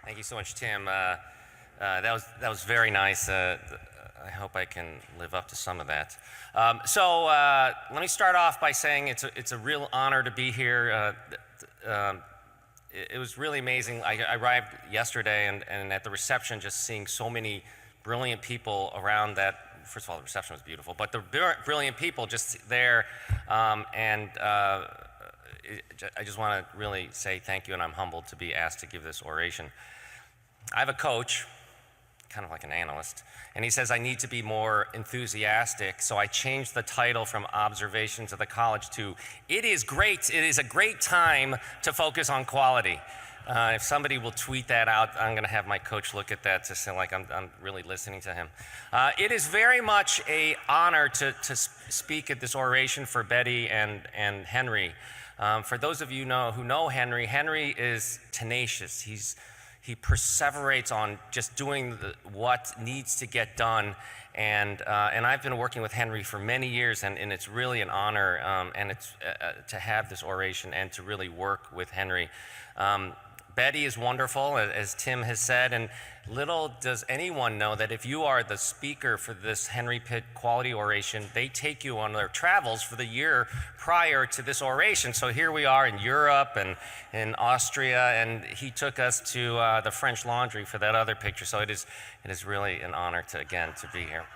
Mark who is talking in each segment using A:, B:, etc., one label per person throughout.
A: Thank you so much, Tim. That was very nice. I hope I can live up to some of that. Let me start off by saying it's a real honor to be here. It was really amazing. I arrived yesterday, and at the reception, just seeing so many brilliant people around that. First of all, the reception was beautiful, but the brilliant people just there, I just want to really say thank you, and I'm humbled to be asked to give this oration. I have a coach, kind of like an analyst, and he says I need to be more enthusiastic, so I changed the title from Observations of the College to It is a great time to focus on quality. If somebody will tweet that out, I'm going to have my coach look at that to say like I'm really listening to him. It is very much an honor to speak at this oration for Betty and Henry. For those of you who know Henry, Henry is tenacious. He perseverates on just doing what needs to get done, and I've been working with Henry for many years, and it's really an honor to have this oration and to really work with Henry. Betty is wonderful, as Tim has said, and little does anyone know that if you are the speaker for this Henry Pitt quality oration, they take you on their travels for the year prior to this oration. So here we are in Europe and in Austria, and he took us to the French Laundry for that other picture. So it is really an honor to be here.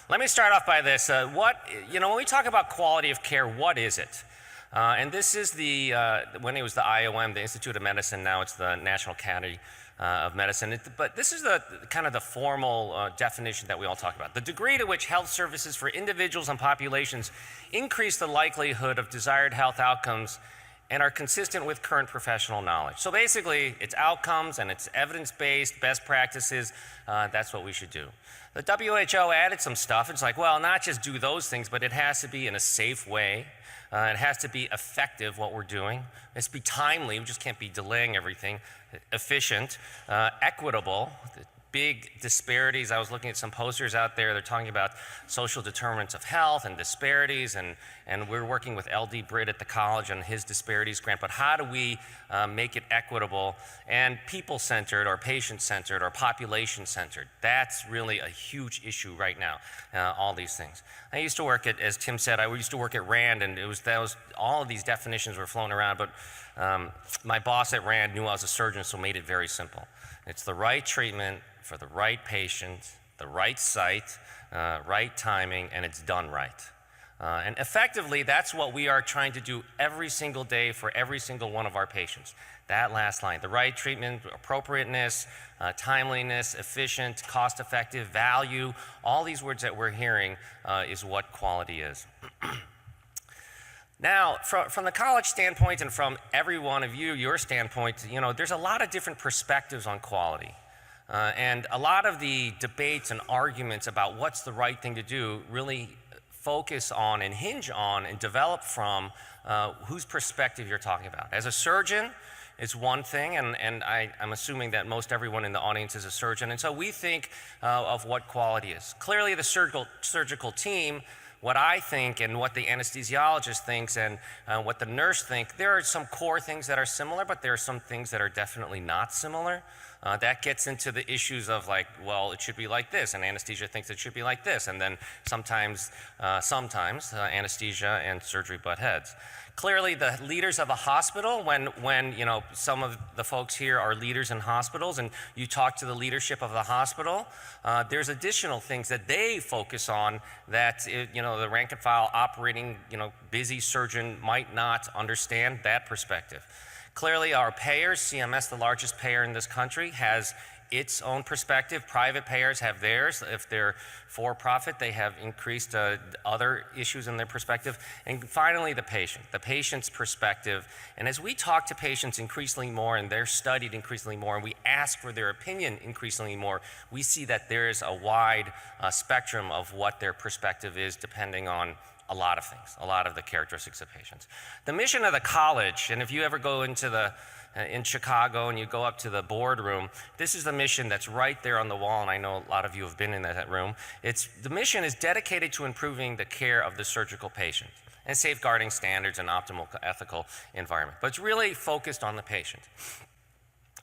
A: Let me start off by this. When we talk about quality of care, what is it? And this is when it was the IOM, the Institute of Medicine, now it's the National Academy of Medicine. But this is the kind of the formal definition that we all talk about. The degree to which health services for individuals and populations increase the likelihood of desired health outcomes and are consistent with current professional knowledge. So basically, it's outcomes and it's evidence-based, best practices. That's what we should do. The WHO added some stuff. It's like, well, not just do those things, but it has to be in a safe way. It has to be effective, what we're doing. It has to be timely. We just can't be delaying everything. Efficient, equitable. Big disparities. I was looking at some posters out there. They're talking about social determinants of health and disparities, and we're working with LD Britt at the college on his disparities grant. But how do we make it equitable and people-centered or patient-centered or population-centered? That's really a huge issue right now, all these things. I used to work at, as Tim said, I used to work at RAND, and all of these definitions were flown around, but my boss at RAND knew I was a surgeon, so made it very simple. It's the right treatment for the right patient, the right site, right timing, and it's done right. And effectively, that's what we are trying to do every single day for every single one of our patients. That last line, the right treatment, appropriateness, timeliness, efficient, cost-effective, value, all these words that we're hearing is what quality is. Now, from the college standpoint and from every one of you, your standpoint, there's a lot of different perspectives on quality. And a lot of the debates and arguments about what's the right thing to do really focus on and hinge on and develop from whose perspective you're talking about. As a surgeon, it's one thing, and I'm assuming that most everyone in the audience is a surgeon, and so we think of what quality is. Clearly, the surgical team, what I think and what the anesthesiologist thinks and what the nurse thinks, there are some core things that are similar, but there are some things that are definitely not similar. That gets into the issues of like, well, it should be like this, and anesthesia thinks it should be like this, and then sometimes anesthesia and surgery butt heads. Clearly, the leaders of a hospital, when some of the folks here are leaders in hospitals, and you talk to the leadership of the hospital, there's additional things that they focus on that the rank and file operating busy surgeon might not understand that perspective. Clearly, our payers, CMS, the largest payer in this country, has its own perspective. Private payers have theirs. If they're for-profit, they have increased other issues in their perspective. And finally, the patient's perspective. And as we talk to patients increasingly more, and they're studied increasingly more, and we ask for their opinion increasingly more, we see that there is a wide spectrum of what their perspective is depending on a lot of things, a lot of the characteristics of patients. The mission of the college, and if you ever go into in Chicago and you go up to the boardroom, this is the mission that's right there on the wall, and I know a lot of you have been in that room. The mission is dedicated to improving the care of the surgical patient and safeguarding standards and optimal ethical environment. But it's really focused on the patient.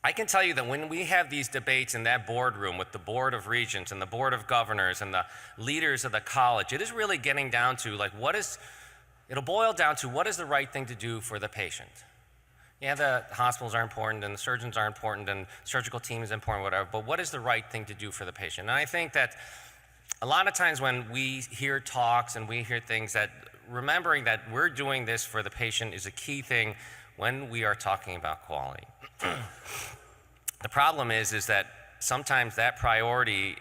A: I can tell you that when we have these debates in that boardroom with the Board of Regents and the Board of Governors and the leaders of the college, it is really getting down to like it'll boil down to what is the right thing to do for the patient. Yeah, the hospitals are important and the surgeons are important and surgical team is important, whatever, but what is the right thing to do for the patient? And I think that a lot of times when we hear talks and we hear things, that remembering that we're doing this for the patient is a key thing when we are talking about quality. The problem is that sometimes that priority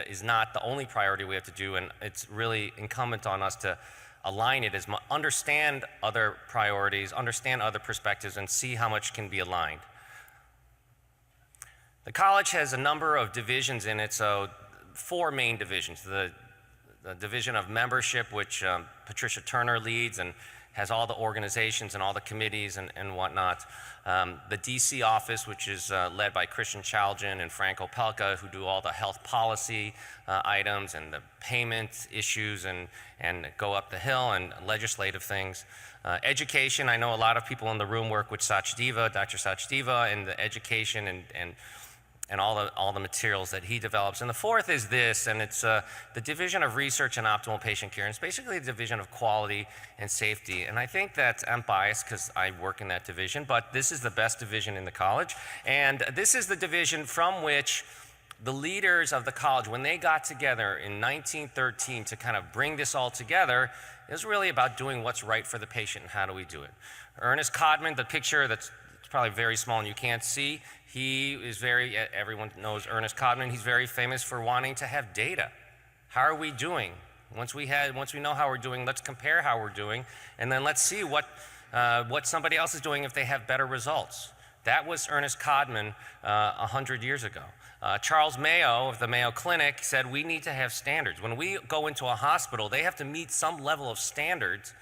A: is not the only priority we have to do, and it's really incumbent on us to align it, understand other priorities, understand other perspectives, and see how much can be aligned. The college has a number of divisions in it, so 4 main divisions. The division of membership, which Patricia Turner leads and has all the organizations and all the committees and whatnot. The DC office, which is led by Christian Chaljan and Frank Opelka, who do all the health policy items and the payment issues and go up the hill and legislative things. Education, I know a lot of people in the room work with Sachdeva, Dr. Sachdeva, and the education and all the materials that he develops. And the 4th is this, and it's the Division of Research and Optimal Patient Care. And it's basically the division of quality and safety. And I think that I'm biased because I work in that division, but this is the best division in the college. And this is the division from which the leaders of the college, when they got together in 1913 to kind of bring this all together, it was really about doing what's right for the patient and how do we do it. Ernest Codman, the picture that's probably very small and you can't see, he is everyone knows Ernest Codman. He's very famous for wanting to have data. How are we doing? Once we know how we're doing, let's compare how we're doing, and then let's see what somebody else is doing if they have better results. That was Ernest Codman 100 years ago. Charles Mayo of the Mayo Clinic said we need to have standards. When we go into a hospital, they have to meet some level of standards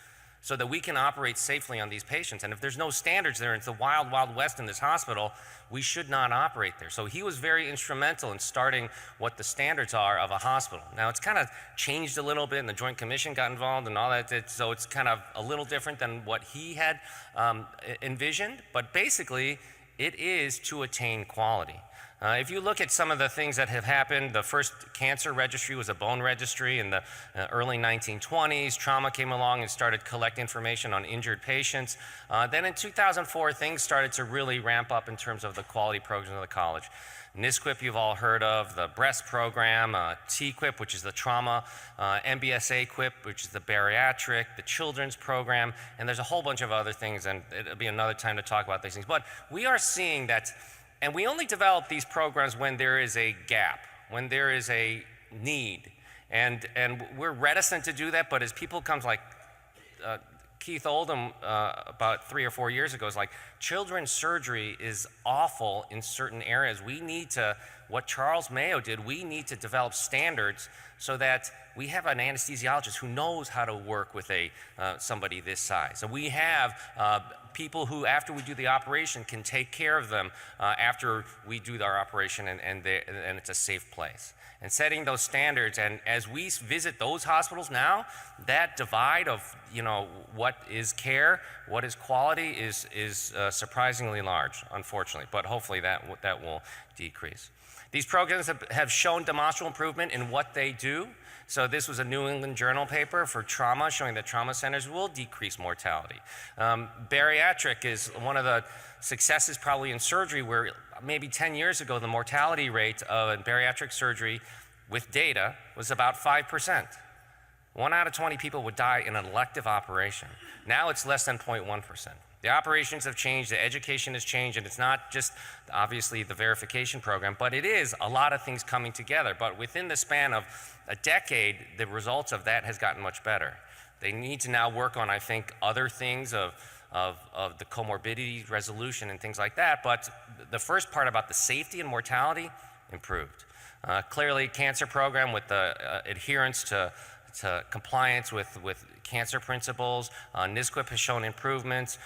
A: so that we can operate safely on these patients. And if there's no standards there, it's the wild, wild west in this hospital, we should not operate there. So he was very instrumental in starting what the standards are of a hospital. Now it's kind of changed a little bit and the Joint Commission got involved and all that, so it's kind of a little different than what he had envisioned, but basically it is to attain quality. If you look at some of the things that have happened, the first cancer registry was a bone registry in the early 1920s. Trauma came along and started collect information on injured patients. Then in 2004, things started to really ramp up in terms of the quality programs of the college. NISQIP you've all heard of, the breast program, TQIP, which is the trauma, MBSA-QIP, which is the bariatric, the children's program, and there's a whole bunch of other things, and it'll be another time to talk about these things. But we are seeing that. And we only develop these programs when there is a gap, when there is a need. And we're reticent to do that, but as people come like Keith Oldham about 3 or 4 years ago is like, children's surgery is awful in certain areas. We need to, what Charles Mayo did, we need to develop standards so that we have an anesthesiologist who knows how to work with somebody this size. So we have people who, after we do the operation, can take care of them after we do our operation and it's a safe place. And setting those standards, and as we visit those hospitals now, that divide of what is care, what is quality is surprisingly large, unfortunately, but hopefully that will decrease. These programs have shown demonstrable improvement in what they do. So this was a New England Journal paper for trauma showing that trauma centers will decrease mortality. Bariatric is one of the successes probably in surgery where maybe 10 years ago the mortality rate of bariatric surgery with data was about 5%. 1 out of 20 people would die in an elective operation. Now it's less than 0.1%. The operations have changed, the education has changed, and it's not just obviously the verification program, but it is a lot of things coming together. But within the span of a decade, the results of that has gotten much better. They need to now work on, I think, other things of the comorbidity resolution and things like that, but the first part about the safety and mortality improved. Clearly, cancer program with the adherence to compliance with cancer principles. NSQIP has shown improvements.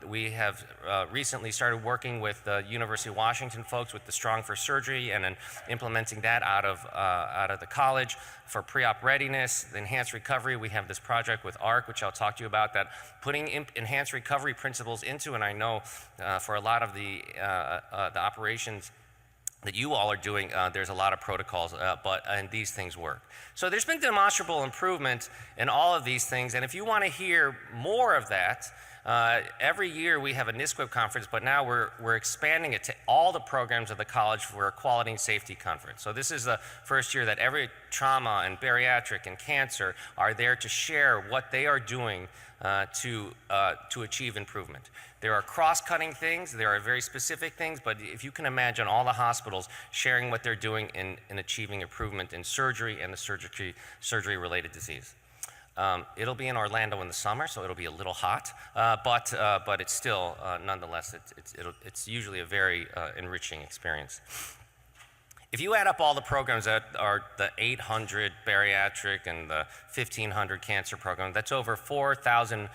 A: We have recently started working with the University of Washington folks with the Strong for Surgery and then implementing that out of the college for pre-op readiness, the enhanced recovery. We have this project with ARC, which I'll talk to you about, that putting enhanced recovery principles into, and I know for a lot of the operations that you all are doing, there's a lot of protocols, and these things work. So there's been demonstrable improvement in all of these things, and if you want to hear more of that, every year we have a NSQIP conference, but now we're expanding it to all the programs of the college for a quality and safety conference. So this is the first year that every trauma and bariatric and cancer are there to share what they are doing to achieve improvement. There are cross-cutting things, there are very specific things, but if you can imagine all the hospitals sharing what they're doing in achieving improvement in surgery and the surgery-related disease. It'll be in Orlando in the summer, so it'll be a little hot, but it's still, nonetheless, it's usually a very enriching experience. If you add up all the programs that are the 800 bariatric and the 1,500 cancer program, that's over 4,000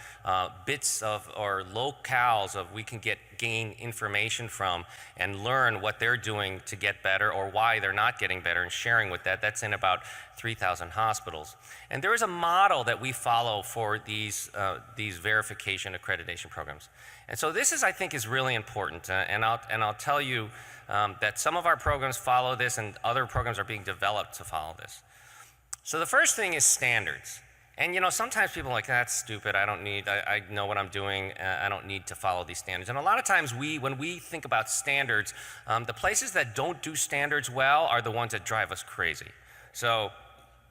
A: bits or locales of we can gain information from and learn what they're doing to get better or why they're not getting better and sharing with that. That's in about 3,000 hospitals. And there is a model that we follow for these verification accreditation programs. And so this is, I think, is really important. And I'll tell you that some of our programs follow this and other programs are being developed to follow this. So the first thing is standards. And sometimes people are like, that's stupid, I know what I'm doing, I don't need to follow these standards. And a lot of times when we think about standards, the places that don't do standards well are the ones that drive us crazy. So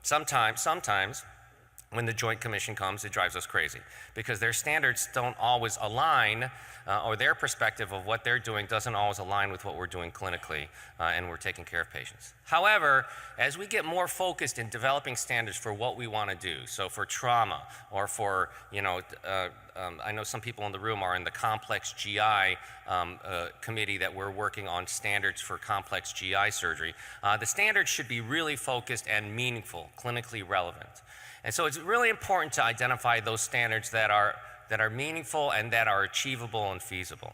A: sometimes when the Joint Commission comes, it drives us crazy because their standards don't always align or their perspective of what they're doing doesn't always align with what we're doing clinically and we're taking care of patients. However, as we get more focused in developing standards for what we want to do, so for trauma or for, I know some people in the room are in the complex GI committee that we're working on standards for complex GI surgery. The standards should be really focused and meaningful, clinically relevant. And so it's really important to identify those standards that are meaningful and that are achievable and feasible.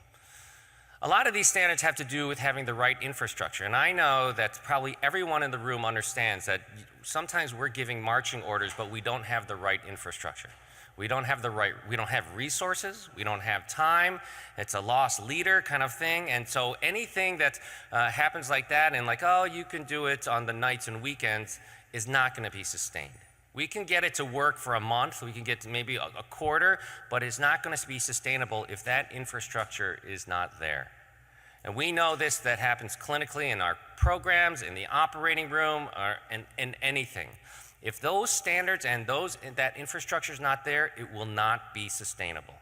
A: A lot of these standards have to do with having the right infrastructure. And I know that probably everyone in the room understands that sometimes we're giving marching orders, but we don't have the right infrastructure. We don't have resources, we don't have time, it's a lost leader kind of thing. And so anything that happens like that and like, oh, you can do it on the nights and weekends is not gonna be sustained. We can get it to work for a month, we can get to maybe a quarter, but it's not going to be sustainable if that infrastructure is not there. And we know that happens clinically in our programs, in the operating room, or in anything. If those standards and that infrastructure is not there, it will not be sustainable.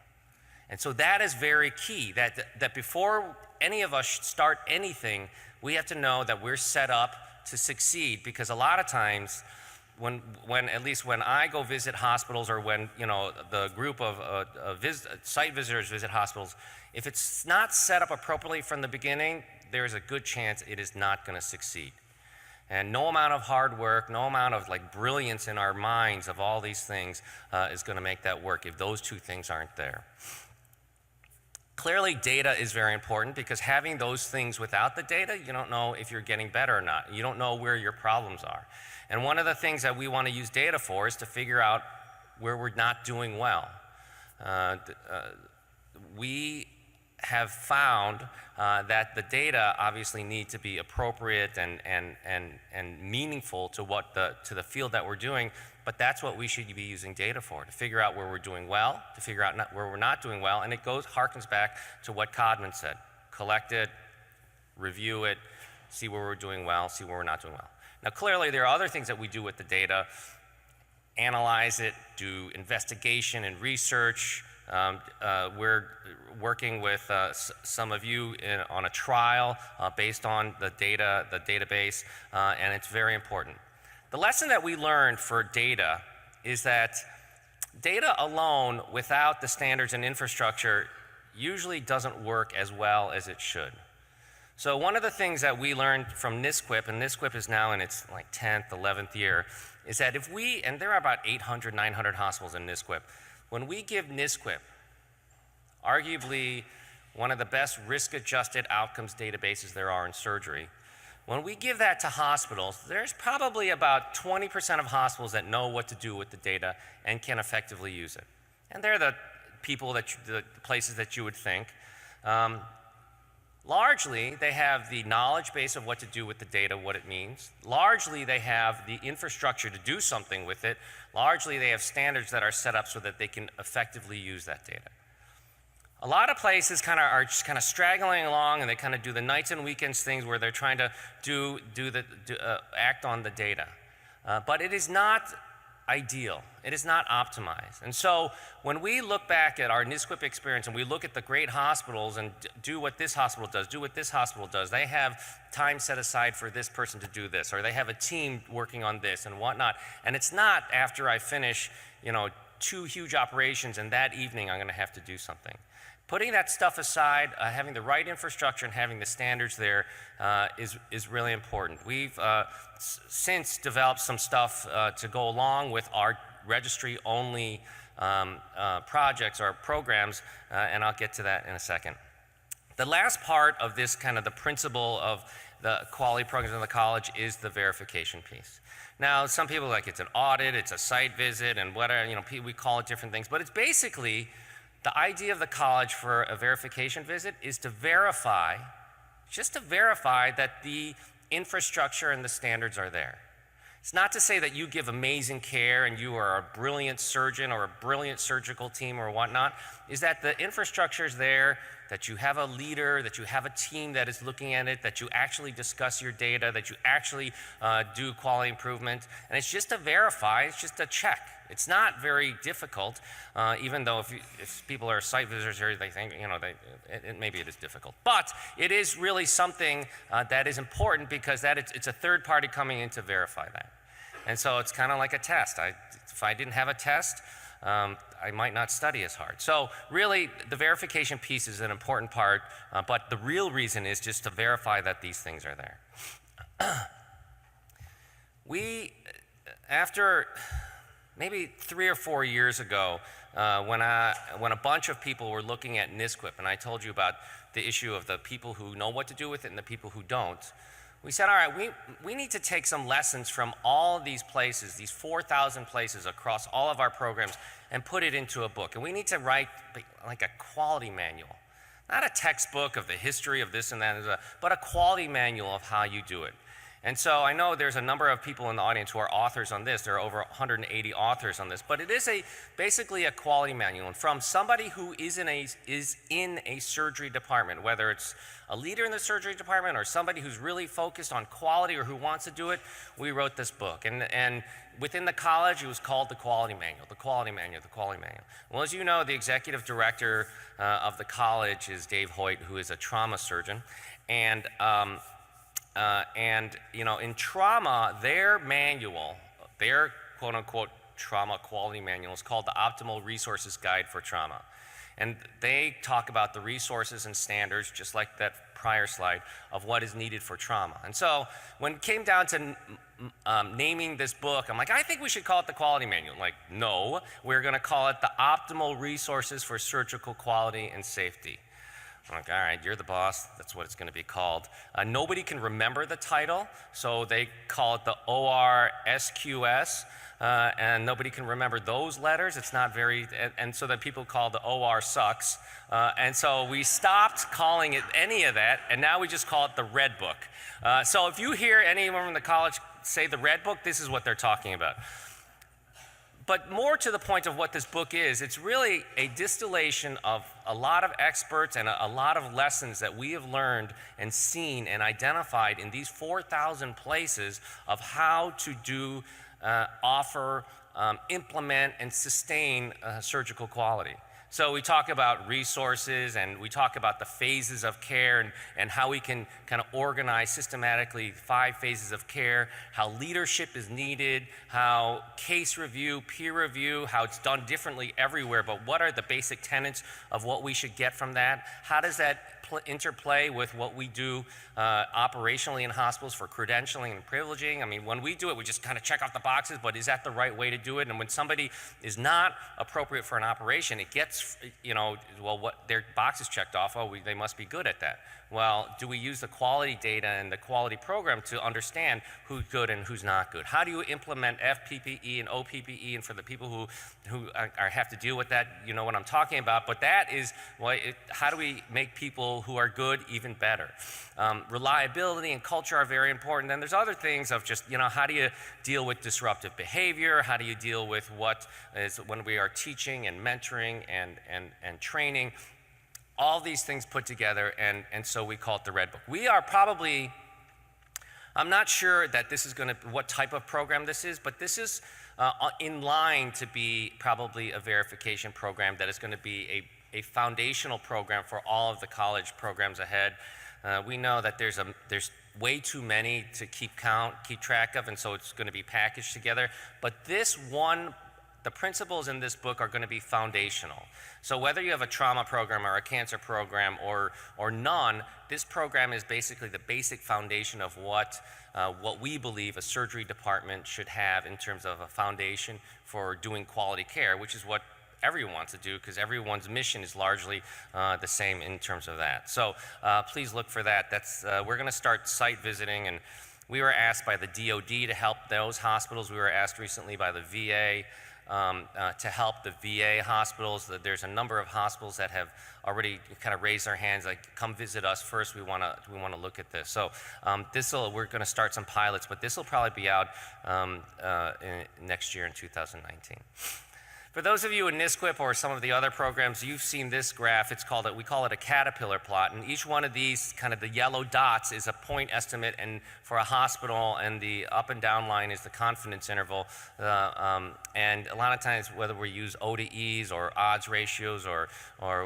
A: And so that is very key, that before any of us start anything, we have to know that we're set up to succeed, because a lot of times, at least when I go visit hospitals or when the group of site visitors visit hospitals, if it's not set up appropriately from the beginning, there's a good chance it is not going to succeed. And no amount of hard work, no amount of brilliance in our minds of all these things is going to make that work if those two things aren't there. Clearly, data is very important, because having those things without the data, you don't know if you're getting better or not. You don't know where your problems are. And one of the things that we want to use data for is to figure out where we're not doing well. We have found that the data obviously need to be appropriate and meaningful to the field that we're doing, but that's what we should be using data for, to figure out where we're doing well, to figure out where we're not doing well, and it harkens back to what Codman said. Collect it, review it, see where we're doing well, see where we're not doing well. Now, clearly, there are other things that we do with the data: analyze it, do investigation and research. We're working with some of you on a trial based on the database, and it's very important. The lesson that we learned for data is that data alone, without the standards and infrastructure, usually doesn't work as well as it should. So one of the things that we learned from NSQIP, and NSQIP is now in its like 10th, 11th year, is that if we, and there are about 800, 900 hospitals in NSQIP, when we give NSQIP, arguably one of the best risk-adjusted outcomes databases there are in surgery, when we give that to hospitals, there's probably about 20% of hospitals that know what to do with the data and can effectively use it. And they're the people the places that you would think. Largely, they have the knowledge base of what to do with the data, what it means. Largely, they have the infrastructure to do something with it. Largely, they have standards that are set up so that they can effectively use that data. A lot of places are just kind of straggling along, and they kind of do the nights and weekends things where they're trying to act on the data. But it is not ideal. It is not optimized. And so when we look back at our NSQIP experience and we look at the great hospitals and do what this hospital does, do what this hospital does, they have time set aside for this person to do this, or they have a team working on this and whatnot. And it's not after I finish, 2 huge operations and that evening I'm going to have to do something. Putting that stuff aside, having the right infrastructure and having the standards there is really important. We've since developed some stuff to go along with our registry-only projects or programs, and I'll get to that in a second. The last part of this the principle of the quality programs in the college is the verification piece. Now, some people it's an audit, it's a site visit, and whatever, we call it different things, but it's basically the idea of the college for a verification visit is to verify, just to verify that the infrastructure and the standards are there. It's not to say that you give amazing care and you are a brilliant surgeon or a brilliant surgical team or whatnot, is that the infrastructure is there, that you have a leader, that you have a team that is looking at it, that you actually discuss your data, that you actually do quality improvement. And it's just to verify, it's just a check. It's not very difficult, even though if people are site visitors here, they think, maybe it is difficult. But it is really something that is important because it's a third party coming in to verify that. And so it's kind of like a test. If I didn't have a test, I might not study as hard. So really, the verification piece is an important part, but the real reason is just to verify that these things are there. After maybe 3 or 4 years ago, when a bunch of people were looking at NSQIP, and I told you about the issue of the people who know what to do with it and the people who don't, we said, all right, we need to take some lessons from all these places, these 4,000 places across all of our programs, and put it into a book. And we need to write like a quality manual. Not a textbook of the history of this and that, but a quality manual of how you do it. And so I know there's a number of people in the audience who are authors on this. There are over 180 authors on this, but it is basically a quality manual. And from somebody who is in a surgery department, whether it's a leader in the surgery department or somebody who's really focused on quality or who wants to do it, we wrote this book. And within the college, it was called the Quality Manual, the Quality Manual, the Quality Manual. Well, as you know, the executive director of the college is Dave Hoyt, who is a trauma surgeon. And in trauma, their manual, their quote-unquote trauma quality manual is called the Optimal Resources Guide for Trauma. And they talk about the resources and standards, just like that prior slide, of what is needed for trauma. And so when it came down to naming this book, I'm like, I think we should call it the Quality Manual. Like, no, we're going to call it the Optimal Resources for Surgical Quality and Safety. I'm like, all right, you're the boss. That's what it's going to be called. Nobody can remember the title, so they call it the ORSQS, and nobody can remember those letters. It's not very, and so then people call the OR sucks. And so we stopped calling it any of that, and now we just call it the Red Book. So if you hear anyone from the college say the Red Book, this is what they're talking about. But more to the point of what this book is, it's really a distillation of a lot of experts and a lot of lessons that we have learned and seen and identified in these 4,000 places of how to do, offer, implement, and sustain surgical quality. So we talk about resources, and we talk about the phases of care and how we can kind of organize systematically 5 phases of care, how leadership is needed, how case review, peer review, how it's done differently everywhere, but what are the basic tenets of what we should get from that? How does that interplay with what we do operationally in hospitals for credentialing and privileging. I mean, when we do it, we just kind of check off the boxes, but is that the right way to do it? And when somebody is not appropriate for an operation, it gets, well, what their box is checked off, they must be good at that. Well, do we use the quality data and the quality program to understand who's good and who's not good? How do you implement FPPE and OPPE? And for the people who have to deal with that, you know what I'm talking about. But that is, how do we make people who are good even better? Reliability and culture are very important. And there's other things of just, how do you deal with disruptive behavior? How do you deal with what is when we are teaching and mentoring and training? All these things put together, and so we call it the Red Book. We are probably, I'm not sure that this is what type of program this is, but this is in line to be probably a verification program that is going to be a foundational program for all of the college programs ahead. We know that there's way too many to keep track of, and so it's going to be packaged together. But this one, the principles in this book are going to be foundational. So whether you have a trauma program or a cancer program or none, this program is basically the basic foundation of what we believe a surgery department should have in terms of a foundation for doing quality care, which is what everyone wants to do because everyone's mission is largely the same in terms of that. So please look for that. We're going to start site visiting, and we were asked by the DOD to help those hospitals. We were asked recently by the VA to help the VA hospitals. There's a number of hospitals that have already kind of raised their hands, like, come visit us first. We want to look at this. So we're going to start some pilots, but this will probably be out next year in 2019. For those of you in NISQIP or some of the other programs, you've seen this graph. We call it a caterpillar plot, and each one of these, kind of the yellow dots, is a point estimate, and for a hospital, and the up and down line is the confidence interval. And a lot of times, whether we use O to E's or odds ratios or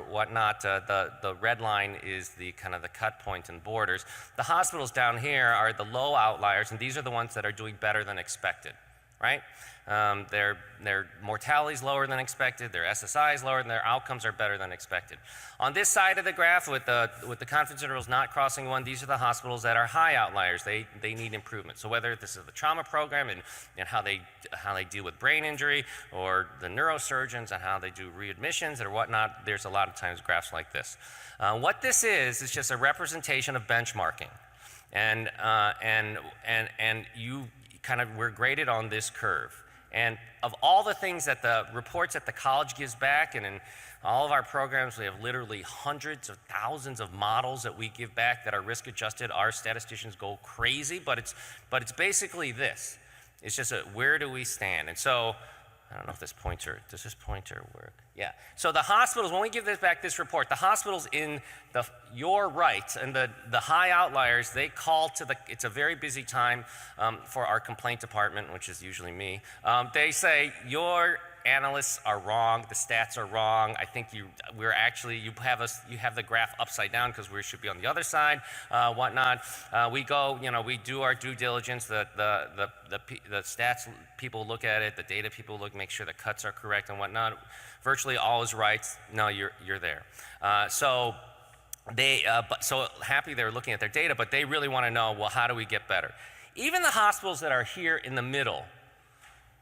A: whatnot, the red line is the kind of the cut point and borders. The hospitals down here are the low outliers, and these are the ones that are doing better than expected, right? Their mortality is lower than expected, their SSI is lower, and their outcomes are better than expected. On this side of the graph, with the confidence intervals not crossing 1, these are the hospitals that are high outliers. They need improvement. So whether this is the trauma program and how they deal with brain injury, or the neurosurgeons and how they do readmissions or whatnot, there's a lot of times graphs like this. What this is just a representation of benchmarking, and we're graded on this curve. And of all the things that the reports that the college gives back, and in all of our programs, we have literally hundreds of thousands of models that we give back that are risk adjusted. Our statisticians go crazy, but it's basically this. It's just where do we stand? And so, I don't know if does this pointer work? Yeah. So the hospitals, when we give this report, the hospitals in your right and the high outliers, they call to it's a very busy time for our complaint department, which is usually me. They say, your analysts are wrong, the stats are wrong. I think you have the graph upside down because we should be on the other side, whatnot. We do our due diligence. The stats people look at it, the data people make sure the cuts are correct and whatnot. Virtually all is right. No, you're there. So happy they're looking at their data, but they really want to know, well, how do we get better? Even the hospitals that are here in the middle,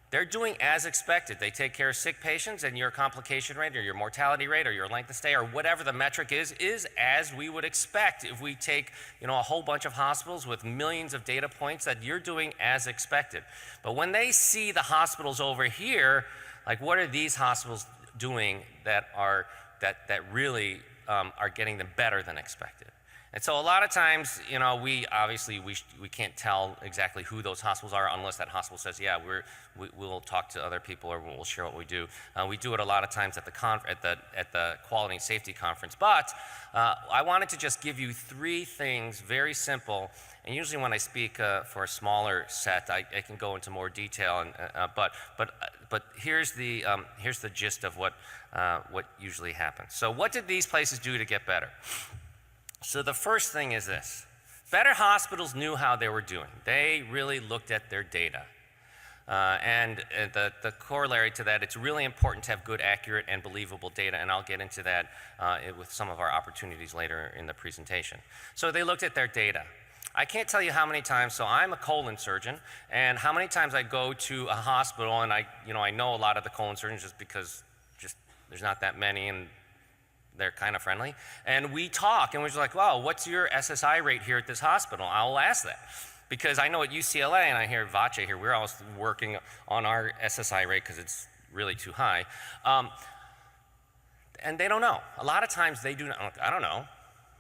A: they're doing as expected. They take care of sick patients, and your complication rate or your mortality rate or your length of stay or whatever the metric is as we would expect if we take a whole bunch of hospitals with millions of data points, that you're doing as expected. But when they see the hospitals over here, like, what are these hospitals doing that really are getting them better than expected? And so a lot of times, we can't tell exactly who those hospitals are unless that hospital says, yeah, we'll talk to other people or we'll share what we do. We do it a lot of times at the Quality and Safety Conference. But I wanted to just give you 3 things, very simple. And usually when I speak for a smaller set, I can go into more detail. But here's the gist of what usually happens. So what did these places do to get better? So the first thing is this. Better hospitals knew how they were doing. They really looked at their data. The corollary to that, it's really important to have good, accurate, and believable data, and I'll get into that with some of our opportunities later in the presentation. So they looked at their data. I can't tell you how many times, so I'm a colon surgeon, and how many times I go to a hospital, and I know a lot of the colon surgeons just because there's not that many, and they're kind of friendly. And we talk, and we're just like, wow, what's your SSI rate here at this hospital? I'll ask that. Because I know at UCLA, and I hear Vache here, we're always working on our SSI rate because it's really too high. And they don't know. A lot of times they do not, I don't know.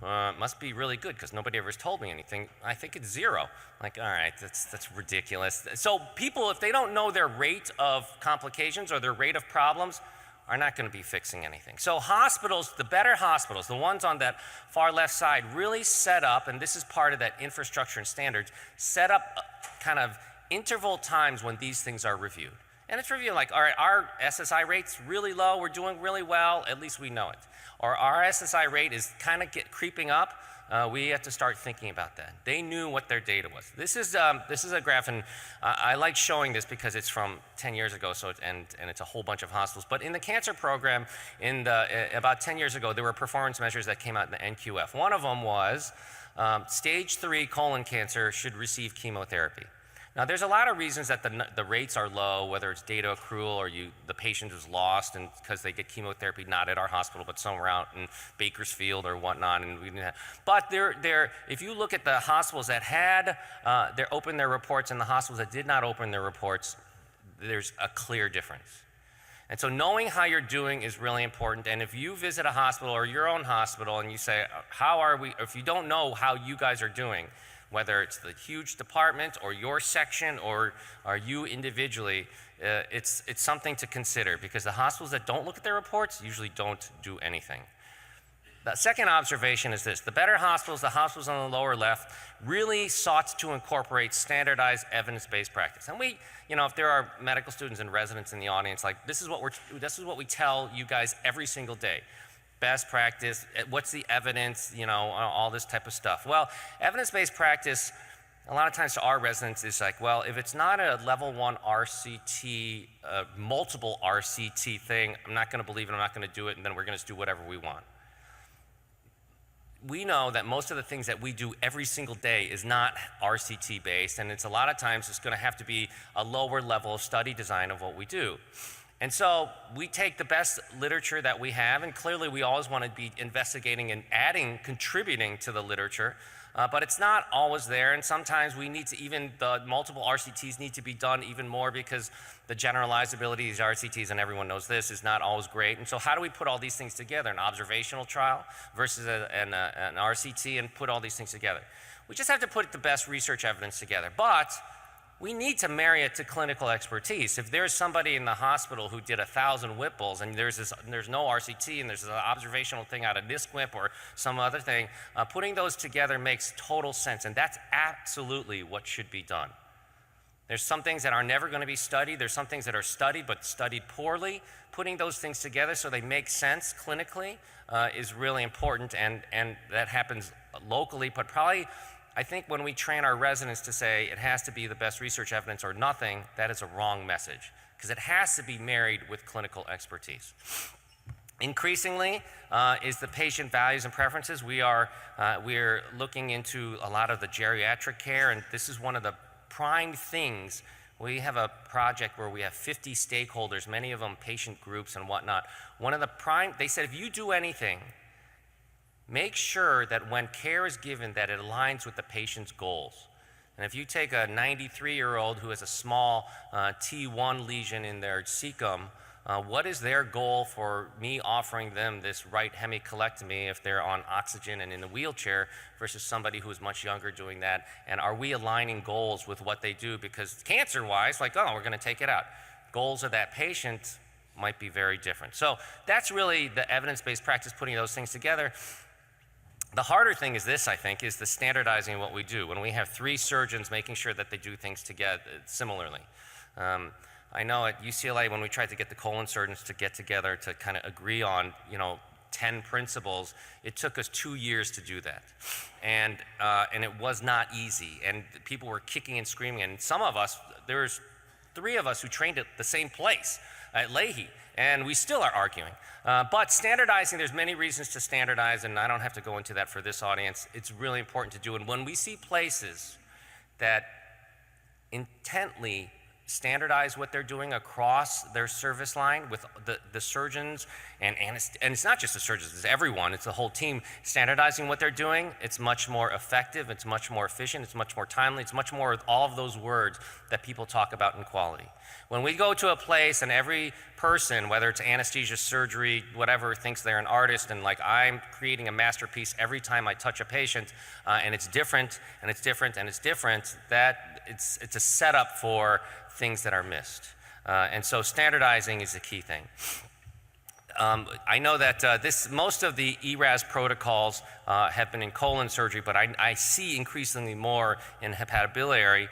A: It must be really good because nobody ever has told me anything. I think it's 0. Like, all right, that's ridiculous. So people, if they don't know their rate of complications or their rate of problems, are not going to be fixing anything. So hospitals, the better hospitals, the ones on that far left side, really set up, and this is part of that infrastructure and standards, set up kind of interval times when these things are reviewed. And it's reviewed like, all right, our SSI rate's really low, we're doing really well, at least we know it. Or our SSI rate is kind of creeping up, we have to start thinking about that. They knew what their data was. This is a graph, and I like showing this because it's from 10 years ago, so and it's a whole bunch of hospitals. But in the cancer program, about 10 years ago, there were performance measures that came out in the NQF. One of them was stage 3 colon cancer should receive chemotherapy. Now, there's a lot of reasons that the rates are low, whether it's data accrual or the patient is lost and because they get chemotherapy not at our hospital, but somewhere out in Bakersfield or whatnot. But if you look at the hospitals that had opened their reports and the hospitals that did not open their reports, there's a clear difference. And so knowing how you're doing is really important. And if you visit a hospital or your own hospital and you say, how are we, if you don't know how you guys are doing, whether it's the huge department or your section or you individually, it's something to consider because the hospitals that don't look at their reports usually don't do anything. The second observation is this: the better hospitals, the hospitals on the lower left, really sought to incorporate standardized evidence-based practice. And we, if there are medical students and residents in the audience, like this is what we tell you guys every single day. Best practice, what's the evidence, all this type of stuff. Well, evidence-based practice, a lot of times to our residents is like, well, if it's not a level 1 RCT, multiple RCT thing, I'm not going to believe it, I'm not going to do it, and then we're going to do whatever we want. We know that most of the things that we do every single day is not RCT based, and it's a lot of times it's going to have to be a lower level of study design of what we do. And so we take the best literature that we have, and clearly we always want to be investigating and contributing to the literature, but it's not always there, and sometimes we need to the multiple RCTs need to be done even more because the generalizability of these RCTs, and everyone knows this, is not always great. And so how do we put all these things together? An observational trial versus an RCT, and put all these things together. We just have to put the best research evidence together, but we need to marry it to clinical expertise. If there's somebody in the hospital who did 1,000 Whipples and there's no RCT and there's an observational thing out of this Whip or some other thing, putting those together makes total sense, and that's absolutely what should be done. There's some things that are never going to be studied. There's some things that are studied but studied poorly. Putting those things together so they make sense clinically is really important, and that happens locally, but probably I think when we train our residents to say it has to be the best research evidence or nothing, that is a wrong message, because it has to be married with clinical expertise. Increasingly is the patient values and preferences. We're looking into a lot of the geriatric care, and this is one of the prime things. We have a project where we have 50 stakeholders, many of them patient groups and whatnot. They said if you do anything, make sure that when care is given that it aligns with the patient's goals. And if you take a 93-year-old who has a small T1 lesion in their cecum, what is their goal for me offering them this right hemicolectomy if they're on oxygen and in a wheelchair versus somebody who's much younger doing that? And are we aligning goals with what they do? Because cancer-wise, like, oh, we're going to take it out. Goals of that patient might be very different. So that's really the evidence-based practice, putting those things together. The harder thing is this, I think, is the standardizing what we do. When we have 3 surgeons making sure that they do things together similarly. I know at UCLA when we tried to get the colon surgeons to get together to kind of agree on, 10 principles, it took us 2 years to do that. And it was not easy. And people were kicking and screaming. And some of us, there's three of us who trained at the same place, at Leahy, and we still are arguing. But standardizing, there's many reasons to standardize, and I don't have to go into that for this audience. It's really important to do. And when we see places that intently standardize what they're doing across their service line with the surgeons and it's not just the surgeons, it's everyone, it's the whole team standardizing what they're doing, it's much more effective, it's much more efficient, it's much more timely, it's much more all of those words that people talk about in quality. When we go to a place and every person, whether it's anesthesia, surgery, whatever, thinks they're an artist and like I'm creating a masterpiece every time I touch a patient and it's different and it's different and it's different, that it's a setup for things that are missed. And so standardizing is the key thing. I know that most of the ERAS protocols have been in colon surgery, but I see increasingly more in hepatobiliary.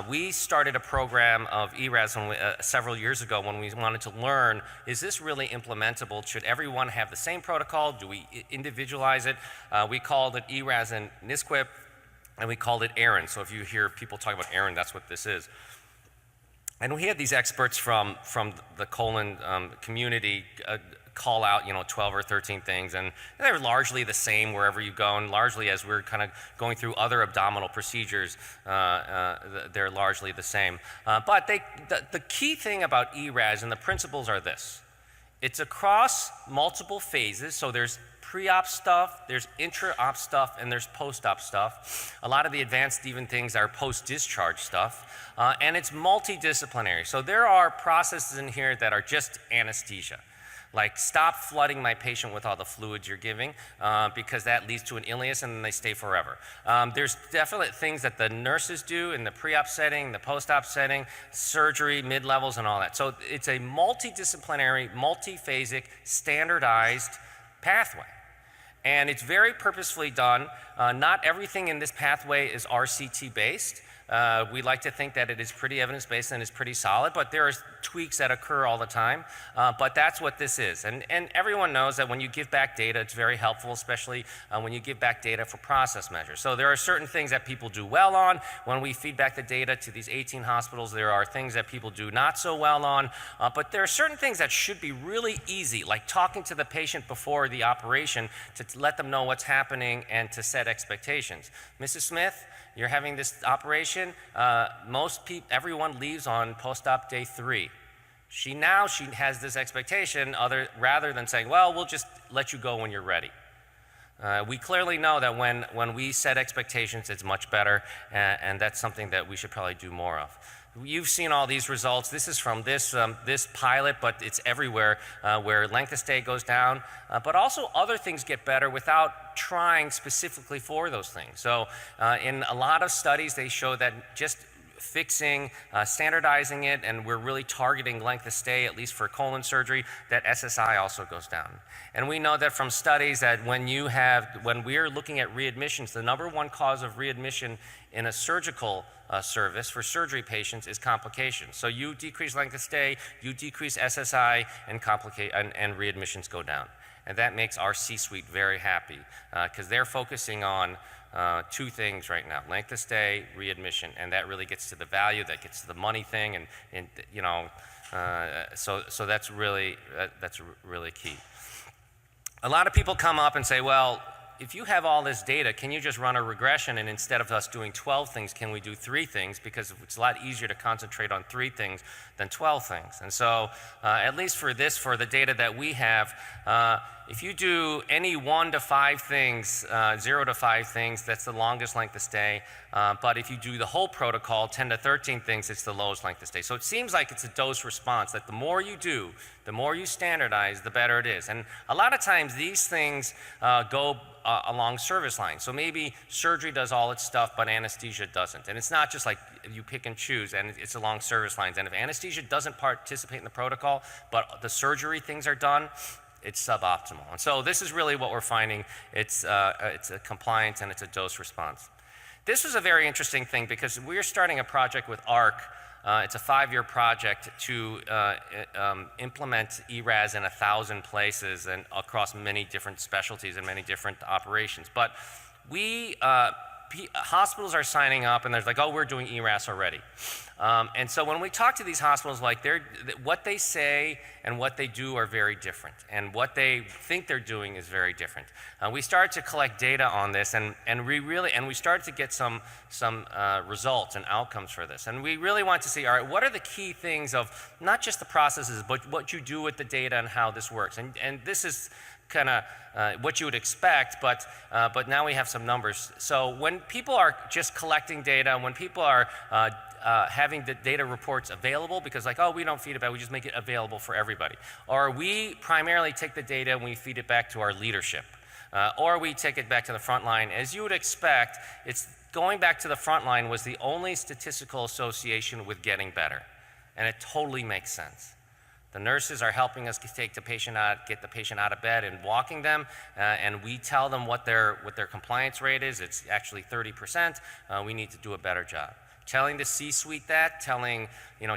A: We started a program of ERAS several years ago when we wanted to learn, is this really implementable? Should everyone have the same protocol? Do we individualize it? We called it ERAS and NISQIP, and we called it ARIN. So if you hear people talk about ARIN, that's what this is. And we had these experts from the colon community call out, 12 or 13 things, and they're largely the same wherever you go, and largely as we're kind of going through other abdominal procedures, they're largely the same. But the key thing about ERAS and the principles are this. It's across multiple phases, so there's pre-op stuff, there's intra-op stuff, and there's post-op stuff. A lot of the advanced even things are post-discharge stuff, and it's multidisciplinary. So there are processes in here that are just anesthesia, like stop flooding my patient with all the fluids you're giving because that leads to an ileus and then they stay forever. There's definitely things that the nurses do in the pre-op setting, the post-op setting, surgery, mid-levels, and all that. So it's a multidisciplinary, multiphasic, standardized pathway. And it's very purposefully done. Not everything in this pathway is RCT based. We like to think that it is pretty evidence-based and is pretty solid, but there are tweaks that occur all the time. But that's what this is. And everyone knows that when you give back data, it's very helpful, especially when you give back data for process measures. So there are certain things that people do well on. When we feed back the data to these 18 hospitals, there are things that people do not so well on. But there are certain things that should be really easy, like talking to the patient before the operation to let them know what's happening and to set expectations. Mrs. Smith, you're having this operation. Everyone leaves on post-op day 3. She has this expectation rather than saying, well, we'll just let you go when you're ready. We clearly know that when we set expectations, it's much better, and that's something that we should probably do more of. You've seen all these results. This is from this pilot, but it's everywhere where length of stay goes down, but also other things get better without trying specifically for those things. So in a lot of studies, they show that just fixing, standardizing it, and we're really targeting length of stay, at least for colon surgery, that SSI also goes down. And we know that from studies that when we're looking at readmissions, the number one cause of readmission in a surgical service for surgery patients is complications. So you decrease length of stay, you decrease SSI, and readmissions go down. And that makes our C-suite very happy because they're focusing on two things right now: length of stay, readmission, and that really gets to the value, that gets to the money thing, and so that's really key. A lot of people come up and say, well, if you have all this data, can you just run a regression, and instead of us doing 12 things, can we do 3 things? Because it's a lot easier to concentrate on 3 things than 12 things. And so, at least for the data that we have, if you do any 1 to 5 things, 0 to 5 things, that's the longest length of stay. But if you do the whole protocol, 10 to 13 things, it's the lowest length of stay. So it seems like it's a dose response, that the more you do, the more you standardize, the better it is. And a lot of times these things go along service lines. So maybe surgery does all its stuff, but anesthesia doesn't. And it's not just like you pick and choose, and it's along service lines. And if anesthesia doesn't participate in the protocol, but the surgery things are done, it's suboptimal. And so this is really what we're finding. It's a compliance and it's a dose response. This was a very interesting thing because we're starting a project with ARC. It's a 5-year project to implement ERAS in 1,000 places and across many different specialties and many different operations. But hospitals are signing up and they're like, oh, we're doing ERAS already. And so when we talk to these hospitals, like what they say and what they do are very different, and what they think they're doing is very different. We started to collect data on this, and we started to get some results and outcomes for this. And we really want to see, all right, what are the key things of not just the processes, but what you do with the data and how this works. And this is kind of what you would expect, but now we have some numbers. So when people are just collecting data, when people are having the data reports available, because like, oh, we don't feed it back, we just make it available for everybody. Or we primarily take the data and we feed it back to our leadership. Or we take it back to the front line. As you would expect, it's going back to the front line was the only statistical association with getting better. And it totally makes sense. The nurses are helping us get the patient out of bed and walking them, and we tell them what their compliance rate is. It's actually 30%. We need to do a better job. Telling the C-suite that,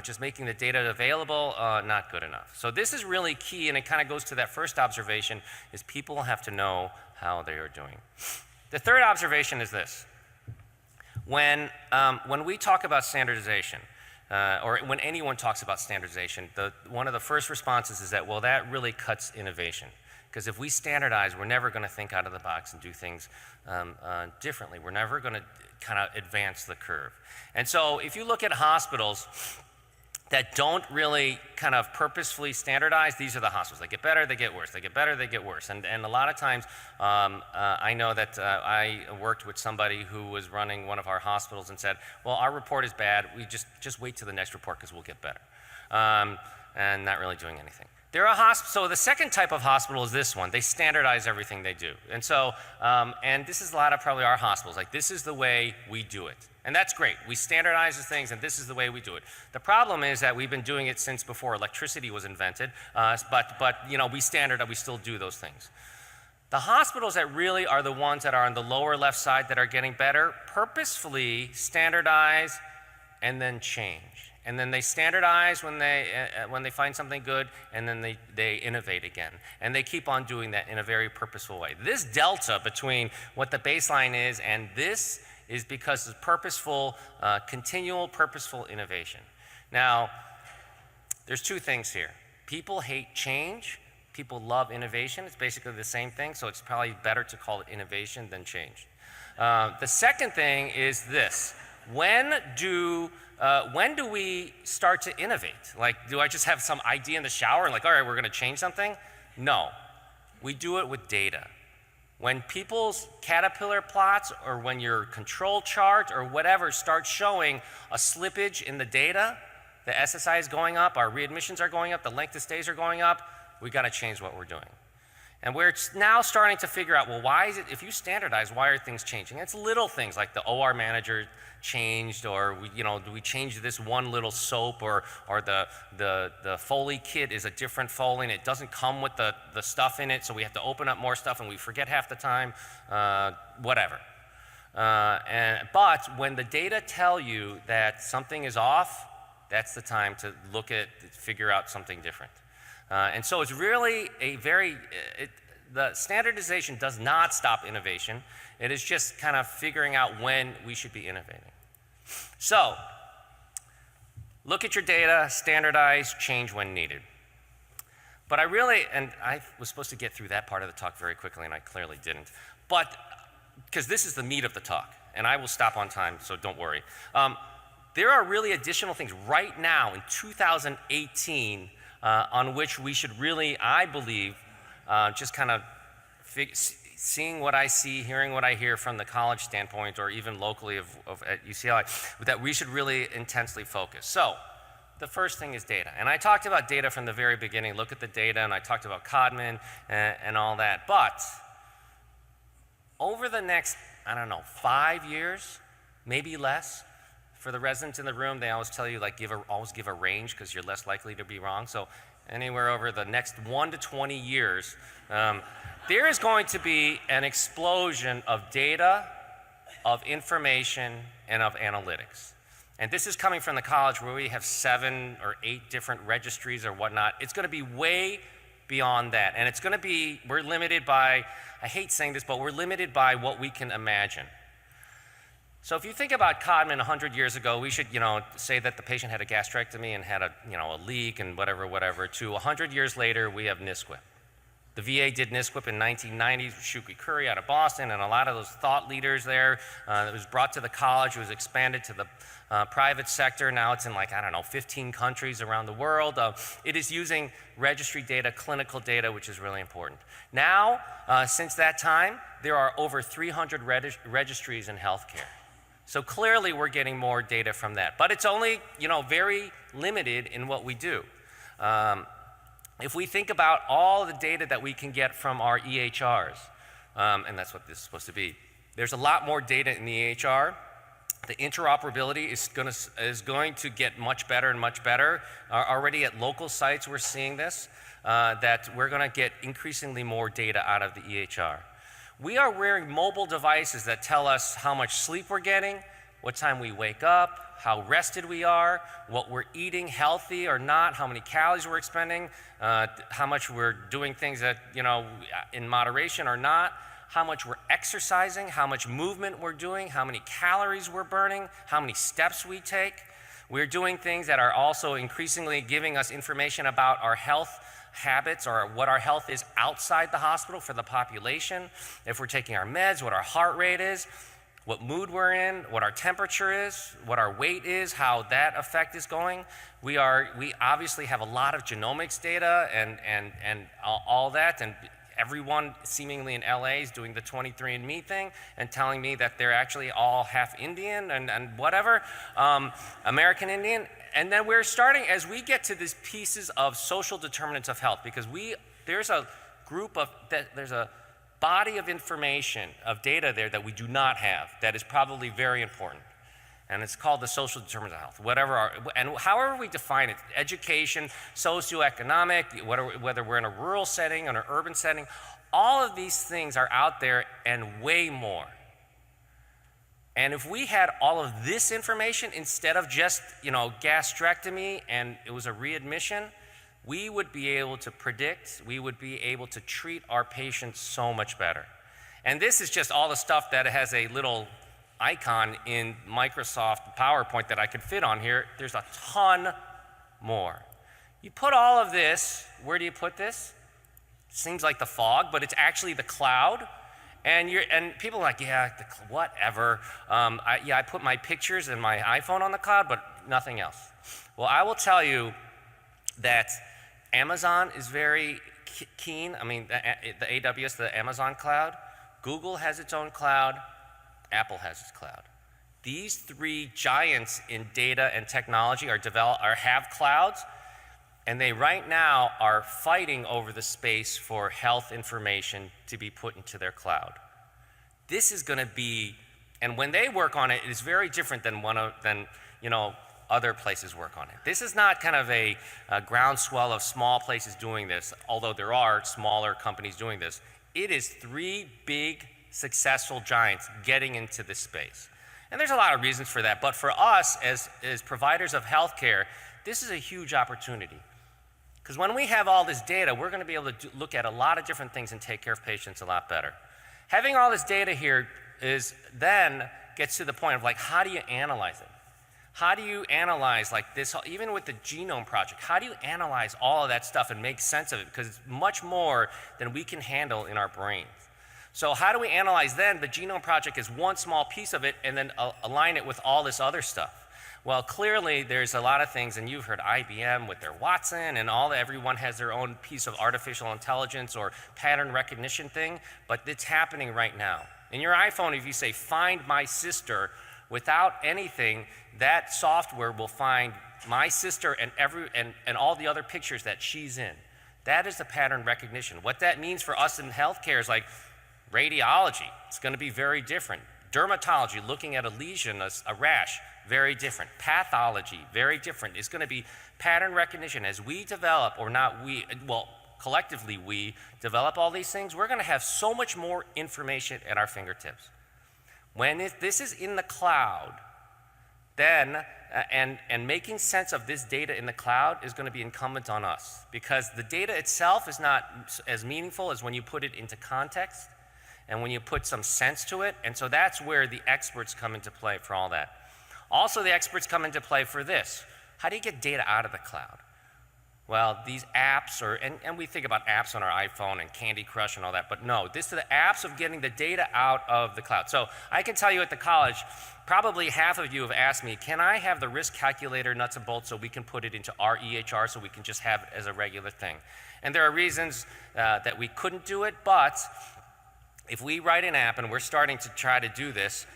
A: just making the data available, not good enough. So this is really key, and it kind of goes to that first observation, is people have to know how they are doing. The third observation is this. When we talk about standardization, or when anyone talks about standardization, one of the first responses is that, well, that really cuts innovation. Because if we standardize, we're never going to think out of the box and do things differently. We're never going to kind of advance the curve. And so if you look at hospitals that don't really kind of purposefully standardize, these are the hospitals. They get better, they get worse. They get better, they get worse. And a lot of times, I know that I worked with somebody who was running one of our hospitals and said, well, our report is bad. We just wait till the next report because we'll get better. And not really doing anything. So the second type of hospital is this one. They standardize everything they do. And so, and this is a lot of probably our hospitals. Like, this is the way we do it. And that's great. We standardize the things, and this is the way we do it. The problem is that we've been doing it since before electricity was invented, but we still do those things. The hospitals that really are the ones that are on the lower left side that are getting better purposefully standardize and then change. And then they standardize when they find something good, and then they innovate again. And they keep on doing that in a very purposeful way. This delta between what the baseline is and this is because of purposeful, continual purposeful innovation. Now, there's two things here. People hate change. People love innovation. It's basically the same thing, so it's probably better to call it innovation than change. The second thing is this. When do we start to innovate? Like, do I just have some idea in the shower and like, all right, we're going to change something? No. We do it with data. When people's caterpillar plots or when your control chart or whatever starts showing a slippage in the data, the SSI is going up, our readmissions are going up, the length of stays are going up, we got to change what we're doing. And we're now starting to figure out, well, why is it, if you standardize, why are things changing? It's little things like the OR manager changed, or do we change this one little soap, or the Foley kit is a different Foley and it doesn't come with the stuff in it, so we have to open up more stuff and we forget half the time, whatever. But when the data tell you that something is off, that's the time to figure out something different. And so it's really the standardization does not stop innovation. It is just kind of figuring out when we should be innovating. So, look at your data, standardize, change when needed. But I was supposed to get through that part of the talk very quickly, and I clearly didn't. But, because this is the meat of the talk, and I will stop on time, so don't worry. There are really additional things right now in 2018 on which we should really, I believe, just kind of seeing what I see, hearing what I hear from the college standpoint, or even locally at UCLA, that we should really intensely focus. So, the first thing is data. And I talked about data from the very beginning. Look at the data, and I talked about Codman and all that. But over the next, 5 years, maybe less, for the residents in the room, they always tell you, like, always give a range because you're less likely to be wrong. So anywhere over the next 1 to 20 years, there is going to be an explosion of data, of information, and of analytics. And this is coming from the college where we have 7 or 8 different registries or whatnot. It's going to be way beyond that. And it's going to be, we're limited by, I hate saying this, but we're limited by what we can imagine. So if you think about Codman 100 years ago, we should, say that the patient had a gastrectomy and had a leak and whatever, to 100 years later, we have NSQIP. The VA did NSQIP in 1990s with Shuki Curry out of Boston, and a lot of those thought leaders there. It was brought to the college, it was expanded to the private sector. Now it's in 15 countries around the world. It is using registry data, clinical data, which is really important. Now, since that time, there are over 300 registries in healthcare. So clearly we're getting more data from that, but it's only, very limited in what we do. If we think about all the data that we can get from our EHRs, and that's what this is supposed to be, there's a lot more data in the EHR. The interoperability is going to get much better and much better. Already at local sites we're seeing this, that we're going to get increasingly more data out of the EHR. We are wearing mobile devices that tell us how much sleep we're getting, what time we wake up, how rested we are, what we're eating, healthy or not, how many calories we're expending, how much we're doing things that, in moderation or not, how much we're exercising, how much movement we're doing, how many calories we're burning, how many steps we take. We're doing things that are also increasingly giving us information about our health habits or what our health is outside the hospital for the population. If we're taking our meds, what our heart rate is, what mood we're in, what our temperature is, what our weight is, how that effect is going. We obviously have a lot of genomics data and all that, and everyone seemingly in LA is doing the 23andMe thing and telling me that they're actually all half Indian and whatever, American Indian. And then we're starting, as we get to these pieces of social determinants of health, because there's a body of information, of data there that we do not have that is probably very important. And it's called the social determinants of health, and however we define it, education, socioeconomic, whether we're in a rural setting, in an urban setting, all of these things are out there and way more. And if we had all of this information instead of just, gastrectomy and it was a readmission, we would be able to predict, we would be able to treat our patients so much better. And this is just all the stuff that has a little icon in Microsoft PowerPoint that I could fit on here. There's a ton more. You put all of this, where do you put this? Seems like the fog, but it's actually the cloud. And people are like, yeah, whatever. I put my pictures and my iPhone on the cloud, but nothing else. Well, I will tell you that Amazon is very keen. I mean, the AWS, the Amazon cloud. Google has its own cloud. Apple has its cloud. These three giants in data and technology have clouds, and they right now are fighting over the space for health information to be put into their cloud. This is going to be, and when they work on it, it is very different than other places work on it. This is not kind of a groundswell of small places doing this, although there are smaller companies doing this. It is three big, successful giants getting into this space. And there's a lot of reasons for that, but for us as providers of healthcare, this is a huge opportunity. Because when we have all this data, we're going to be able to look at a lot of different things and take care of patients a lot better. Having all this data here gets to the point of how do you analyze it? How do you analyze this, even with the Genome Project, how do you analyze all of that stuff and make sense of it? Because it's much more than we can handle in our brains. So how do we analyze then? The Genome Project is one small piece of it and then align it with all this other stuff. Well, clearly there's a lot of things, and you've heard IBM with their Watson and everyone has their own piece of artificial intelligence or pattern recognition thing, but it's happening right now. In your iPhone, if you say, find my sister, without anything, that software will find my sister and all the other pictures that she's in. That is the pattern recognition. What that means for us in healthcare is radiology, it's going to be very different. Dermatology, looking at a lesion, a rash, very different. Pathology, very different. It's going to be pattern recognition. As we develop, or not we, well, collectively we develop all these things, we're going to have so much more information at our fingertips. When this is in the cloud, then, and making sense of this data in the cloud is going to be incumbent on us, because the data itself is not as meaningful as when you put it into context. and when you put some sense to it. And so that's where the experts come into play for all that. Also, the experts come into play for this. How do you get data out of the cloud? Well, these apps and we think about apps on our iPhone and Candy Crush and all that, but no, this is the apps of getting the data out of the cloud. So I can tell you at the college, probably half of you have asked me, can I have the risk calculator nuts and bolts so we can put it into our EHR so we can just have it as a regular thing? And there are reasons that we couldn't do it, but if we write an app, and we're starting to try to do this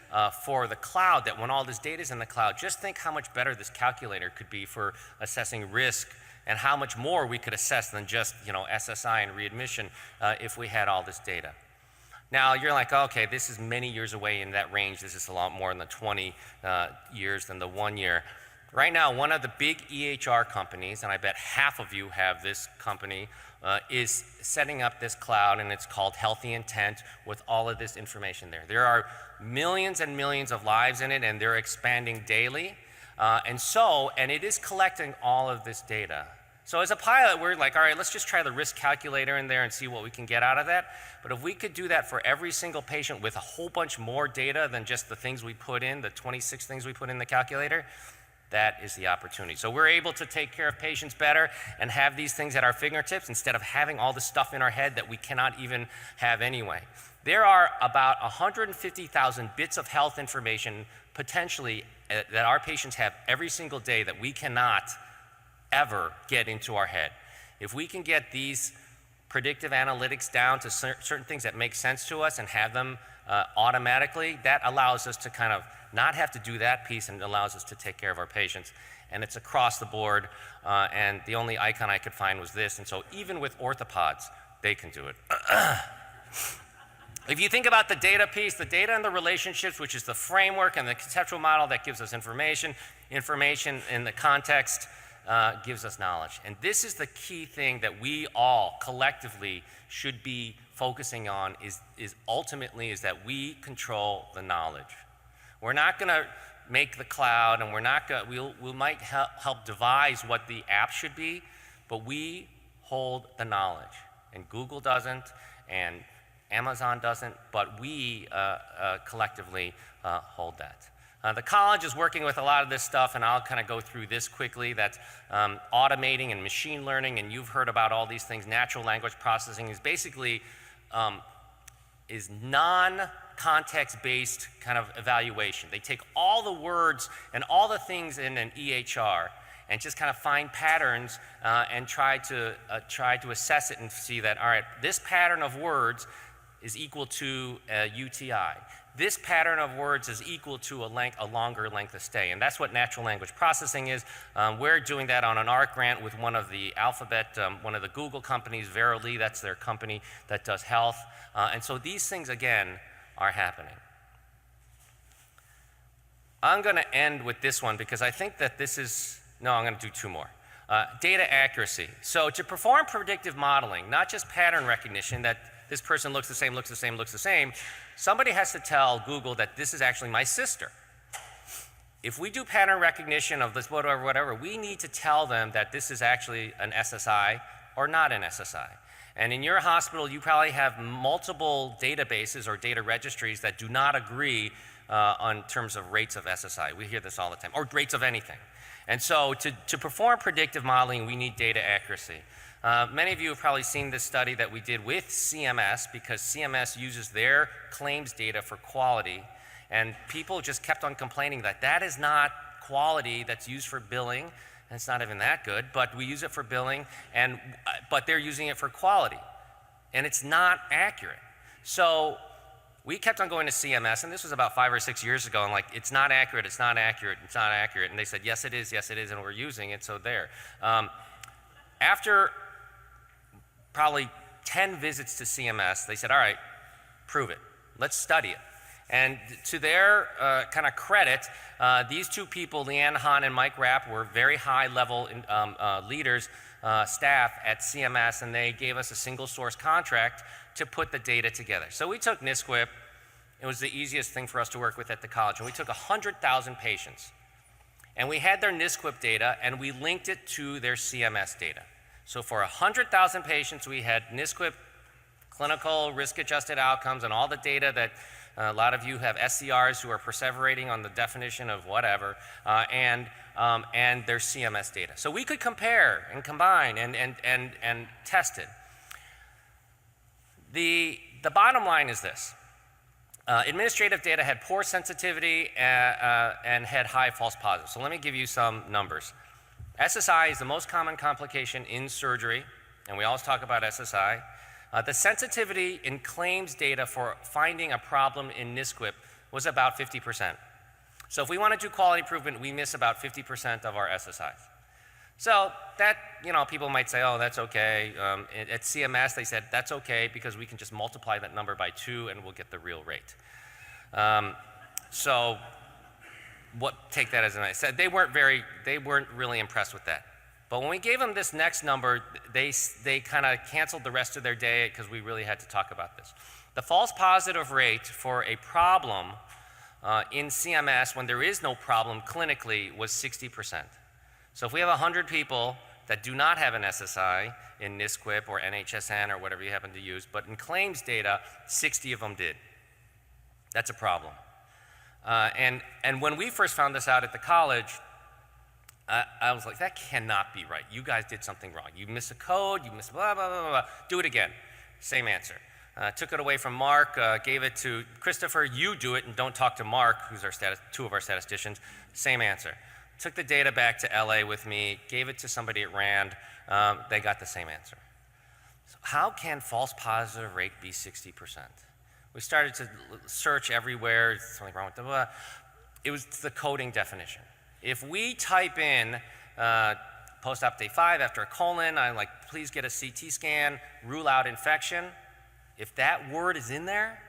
A: for the cloud, that when all this data is in the cloud, just think how much better this calculator could be for assessing risk and how much more we could assess than just, SSI and readmission if we had all this data. Now, you're like, okay, this is many years away in that range. This is a lot more in the 20 years than the 1 year. Right now, one of the big EHR companies, and I bet half of you have this company, is setting up this cloud, and it's called Healthy Intent with all of this information there. There are millions and millions of lives in it, and they're expanding daily. And it is collecting all of this data. So as a pilot, we're like, all right, let's just try the risk calculator in there and see what we can get out of that. But if we could do that for every single patient with a whole bunch more data than just the things we put in, the 26 things we put in the calculator, that is the opportunity. So we're able to take care of patients better and have these things at our fingertips instead of having all the stuff in our head that we cannot even have anyway. There are about 150,000 bits of health information potentially that our patients have every single day that we cannot ever get into our head. If we can get these predictive analytics down to certain things that make sense to us and have them automatically, that allows us to kind of not have to do that piece and allows us to take care of our patients. And it's across the board, and the only icon I could find was this, and so even with orthopods, they can do it. If you think about the data piece, the data and the relationships, which is the framework and the conceptual model that gives us information in the context gives us knowledge. And this is the key thing that we all collectively should be focusing on is ultimately that we control the knowledge. We're not going to make the cloud, and we might help devise what the app should be, but we hold the knowledge. And Google doesn't, and Amazon doesn't, but we collectively hold that. The college is working with a lot of this stuff, and I'll kind of go through this quickly. That's automating and machine learning, and you've heard about all these things. Natural language processing is basically is non-context-based kind of evaluation. They take all the words and all the things in an EHR and just kind of find patterns and try to assess it and see that, all right, this pattern of words is equal to a UTI. This pattern of words is equal to a longer length of stay, and that's what natural language processing is. We're doing that on an ARC grant with one of the one of the Google companies, Verily, that's their company that does health. And so these things, again, are happening. I'm going to end with this one because I think that this is, no, I'm going to do two more. Data accuracy. So to perform predictive modeling, not just pattern recognition that this person looks the same, looks the same, looks the same, somebody has to tell Google that this is actually my sister. If we do pattern recognition of this whatever, we need to tell them that this is actually an SSI or not an SSI. And in your hospital, you probably have multiple databases or data registries that do not agree on terms of rates of SSI. We hear this all the time, or rates of anything. And so to perform predictive modeling, we need data accuracy. Many of you have probably seen this study that we did with CMS because CMS uses their claims data for quality, and people just kept on complaining that that is not quality that's used for billing, and it's not even that good, but we use it for billing, but they're using it for quality, and it's not accurate. So we kept on going to CMS, and this was about 5 or 6 years ago, and like, it's not accurate, it's not accurate, it's not accurate, and they said, yes it is, and we're using it, so there. After probably 10 visits to CMS, they said, all right, prove it. Let's study it. And to their kind of credit, these two people, Leanne Hahn and Mike Rapp, were very high-level leaders, staff at CMS, and they gave us a single source contract to put the data together. So we took NSQIP. It was the easiest thing for us to work with at the college, and we took 100,000 patients. And we had their NSQIP data, and we linked it to their CMS data. So for 100,000 patients, we had NSQIP clinical risk-adjusted outcomes and all the data that a lot of you have SCRs who are perseverating on the definition of whatever, and their CMS data. So we could compare and combine and test it. The bottom line is this. Administrative data had poor sensitivity and had high false positives. So let me give you some numbers. SSI is the most common complication in surgery, and we always talk about SSI. The sensitivity in claims data for finding a problem in NSQIP was about 50%. So if we want to do quality improvement, we miss about 50% of our SSIs. So that, people might say, oh, that's okay. At CMS, they said, that's okay because we can just multiply that number by 2 and we'll get the real rate. Take that as an I said. They weren't really impressed with that. But when we gave them this next number, they kind of canceled the rest of their day because we really had to talk about this. The false positive rate for a problem in CMS when there is no problem clinically was 60%. So if we have 100 people that do not have an SSI in NSQIP or NHSN or whatever you happen to use, but in claims data, 60 of them did. That's a problem. And when we first found this out at the college, I was like, that cannot be right. You guys did something wrong. You missed a code, you missed blah, blah, blah, blah. Do it again. Same answer. Took it away from Mark, gave it to Christopher. You do it and don't talk to Mark, who's two of our statisticians. Same answer. Took the data back to LA with me, gave it to somebody at RAND. They got the same answer. So how can false positive rate be 60%? We started to search everywhere. Something wrong with the blah. It was the coding definition. If we type in post-op day 5 after a colon, I'm like, please get a CT scan, rule out infection. If that word is in there,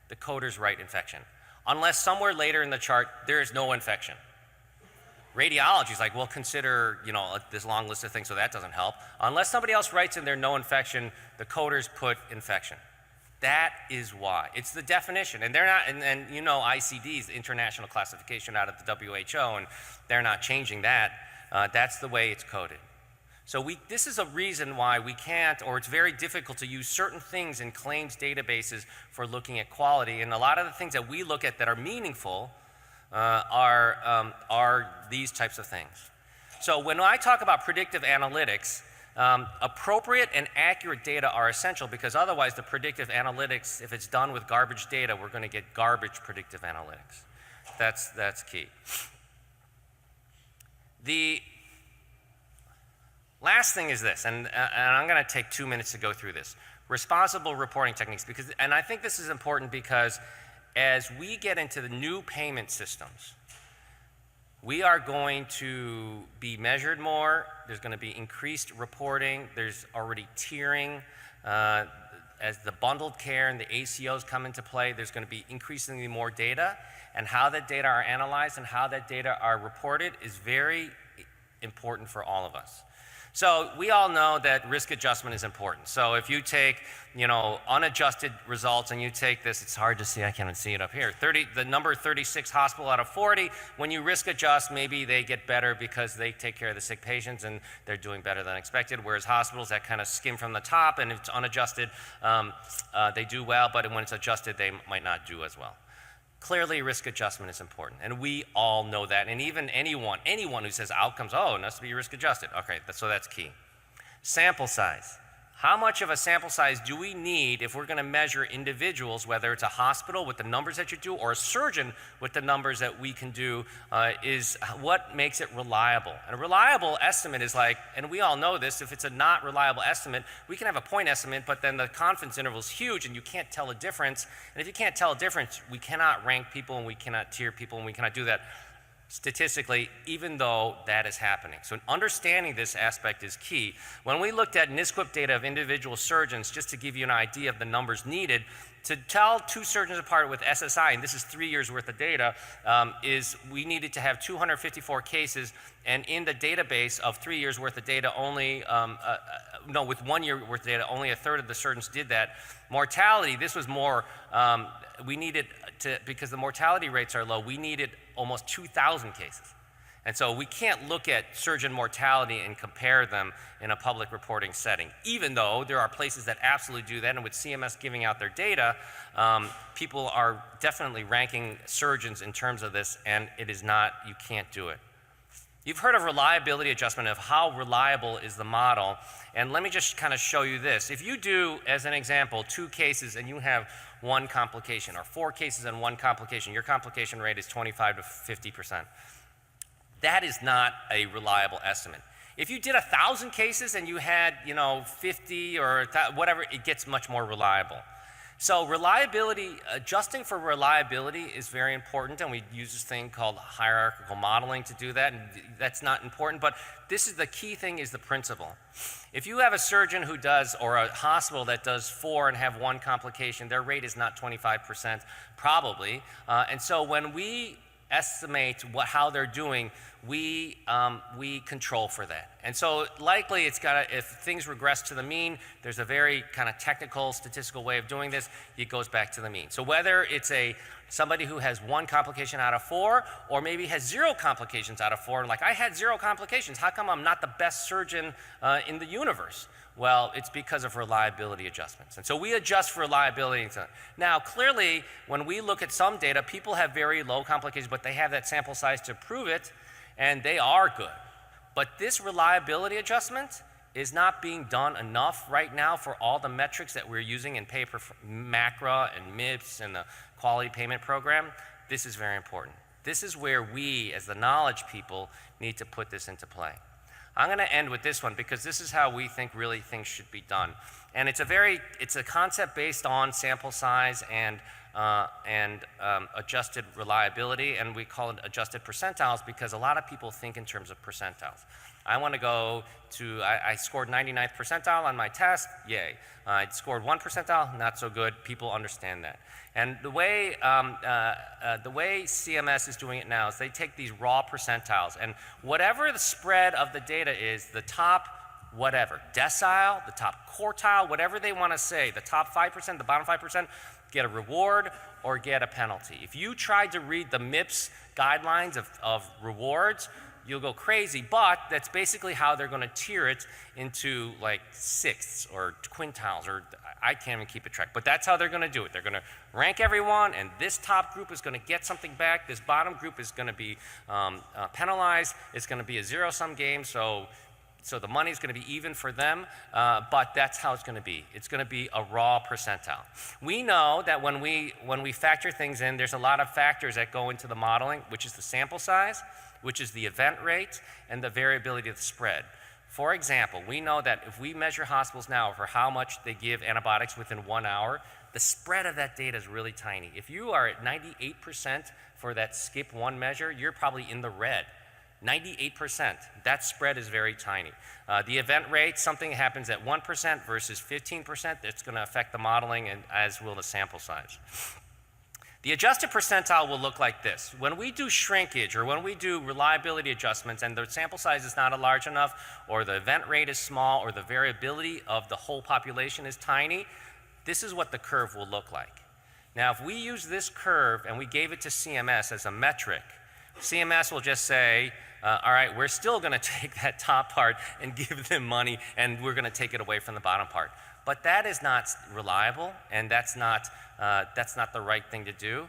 A: the coder's right infection. Unless somewhere later in the chart, there is no infection. Radiology is like, well, consider, this long list of things, so that doesn't help. Unless somebody else writes in there no infection, the coders put infection. That is why. It's the definition. And they're not, and ICD is the international classification out of the WHO, and they're not changing that. That's the way it's coded. So this is a reason why we can't, or it's very difficult to use certain things in claims databases for looking at quality. And a lot of the things that we look at that are meaningful are these types of things. So when I talk about predictive analytics, appropriate and accurate data are essential because otherwise the predictive analytics, if it's done with garbage data, we're going to get garbage predictive analytics. That's key. The last thing is this, and I'm going to take 2 minutes to go through this. Responsible reporting techniques, and I think this is important because as we get into the new payment systems, we are going to be measured more. There's going to be increased reporting. There's already tiering. As the bundled care and the ACOs come into play, there's going to be increasingly more data. And how that data are analyzed and how that data are reported is very important for all of us. So we all know that risk adjustment is important. So if you take, unadjusted results and you take this, it's hard to see, I can't even see it up here, the number 36 hospital out of 40, when you risk adjust, maybe they get better because they take care of the sick patients and they're doing better than expected, whereas hospitals that kind of skim from the top and if it's unadjusted, they do well, but when it's adjusted, they might not do as well. Clearly, risk adjustment is important, and we all know that. And even anyone who says outcomes, oh, it has to be risk adjusted. Okay, so that's key. Sample size. How much of a sample size do we need if we're going to measure individuals, whether it's a hospital with the numbers that you do or a surgeon with the numbers that we can do, is what makes it reliable. And a reliable estimate is like, and we all know this, if it's a not reliable estimate, we can have a point estimate, but then the confidence interval is huge and you can't tell a difference. And if you can't tell a difference, we cannot rank people and we cannot tier people and we cannot do that statistically, even though that is happening. So understanding this aspect is key. When we looked at NSQIP data of individual surgeons, just to give you an idea of the numbers needed, to tell two surgeons apart with SSI, and this is 3 years worth of data, is we needed to have 254 cases, and in the database of 3 years worth of data, only, with 1 year worth of data, only a third of the surgeons did that. Mortality, this was more, we needed to, because the mortality rates are low, we needed almost 2,000 cases. And so we can't look at surgeon mortality and compare them in a public reporting setting, even though there are places that absolutely do that. And with CMS giving out their data, people are definitely ranking surgeons in terms of this, and it is not, you can't do it. You've heard of reliability adjustment, of how reliable is the model, and let me just kind of show you this. If you do, as an example, 2 cases and you have 1 complication, or 4 cases and 1 complication, your complication rate is 25 to 50%. That is not a reliable estimate. If you did 1,000 cases and you had, 50 or whatever, it gets much more reliable. So reliability, adjusting for reliability is very important, and we use this thing called hierarchical modeling to do that, and that's not important, but this is the key thing, is the principle. If you have a surgeon who does, or a hospital that does 4 and have 1 complication, their rate is not 25%, probably, and so when we estimate how they're doing, we control for that. And so likely it's if things regress to the mean, there's a very kind of technical statistical way of doing this, it goes back to the mean. So whether it's somebody who has 1 complication out of 4, or maybe has 0 complications out of 4, like I had 0 complications, how come I'm not the best surgeon in the universe? Well, it's because of reliability adjustments. And so we adjust for reliability. Now, clearly, when we look at some data, people have very low complications, but they have that sample size to prove it, and they are good. But this reliability adjustment is not being done enough right now for all the metrics that we're using in paper, MACRA and MIPS and the quality payment program. This is very important. This is where we, as the knowledge people, need to put this into play. I'm going to end with this one because this is how we think really things should be done. And it's a concept based on sample size and adjusted reliability, and we call it adjusted percentiles because a lot of people think in terms of percentiles. I want to go to, I scored 99th percentile on my test, yay. I scored 1 percentile, not so good, people understand that. And the way CMS is doing it now is they take these raw percentiles, and whatever the spread of the data is, the top whatever, decile, the top quartile, whatever they want to say, the top 5%, the bottom 5%, get a reward or get a penalty. If you tried to read the MIPS guidelines of rewards, you'll go crazy, but that's basically how they're going to tier it into like sixths or quintiles, or I can't even keep a track, but that's how they're going to do it. They're going to rank everyone, and this top group is going to get something back, this bottom group is going to be penalized, it's going to be a zero-sum game, so the money's going to be even for them, but that's how it's going to be. It's going to be a raw percentile. We know that when we factor things in, there's a lot of factors that go into the modeling, which is the sample size, which is the event rate, and the variability of the spread. For example, we know that if we measure hospitals now for how much they give antibiotics within 1 hour, the spread of that data is really tiny. If you are at 98% for that skip 1 measure, you're probably in the red. 98%, that spread is very tiny. The event rate, something happens at 1% versus 15%, it's going to affect the modeling, and as will the sample size. The adjusted percentile will look like this. When we do shrinkage, or when we do reliability adjustments and the sample size is not large enough, or the event rate is small, or the variability of the whole population is tiny, this is what the curve will look like. Now, if we use this curve and we gave it to CMS as a metric, CMS will just say, all right, we're still going to take that top part and give them money, and we're going to take it away from the bottom part. But that is not reliable, and that's not the right thing to do.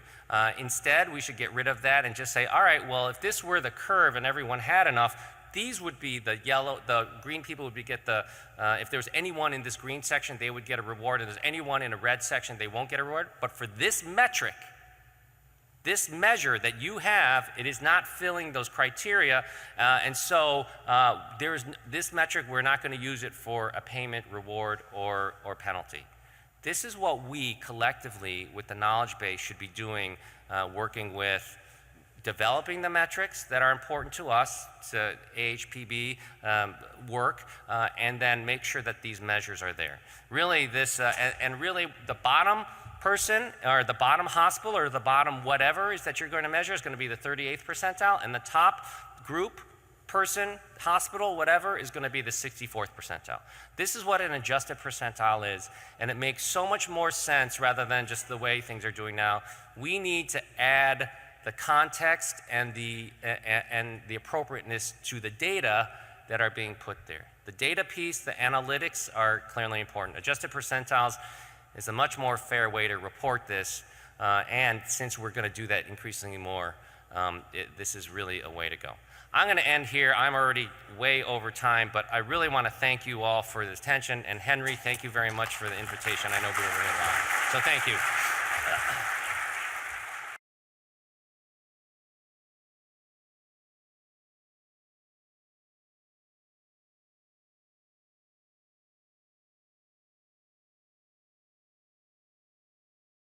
A: Instead, we should get rid of that and just say, all right, well, if this were the curve and everyone had enough, these would be the yellow, the green people would get the, if there's anyone in this green section, they would get a reward, and if there's anyone in a red section, they won't get a reward. But for this metric, this measure that you have, it is not filling those criteria, and so this metric, we're not going to use it for a payment, reward, or penalty. This is what we collectively, with the knowledge base, should be doing, working with developing the metrics that are important to us, to AHPB work, and then make sure that these measures are there. Really, this, and really the bottom person, or the bottom hospital, or the bottom whatever is that you're going to measure is going to be the 38th percentile, and the top group, person, hospital, whatever, is going to be the 64th percentile. This is what an adjusted percentile is, and it makes so much more sense rather than just the way things are doing now. We need to add the context and the appropriateness to the data that are being put there. The data piece, the analytics are clearly important. Adjusted percentiles is a much more fair way to report this, and since we're going to do that increasingly more, this is really a way to go. I'm going to end here. I'm already way over time, but I really want to thank you all for the attention, and Henry, thank you very much for the invitation. I know we were in a lot, so thank you.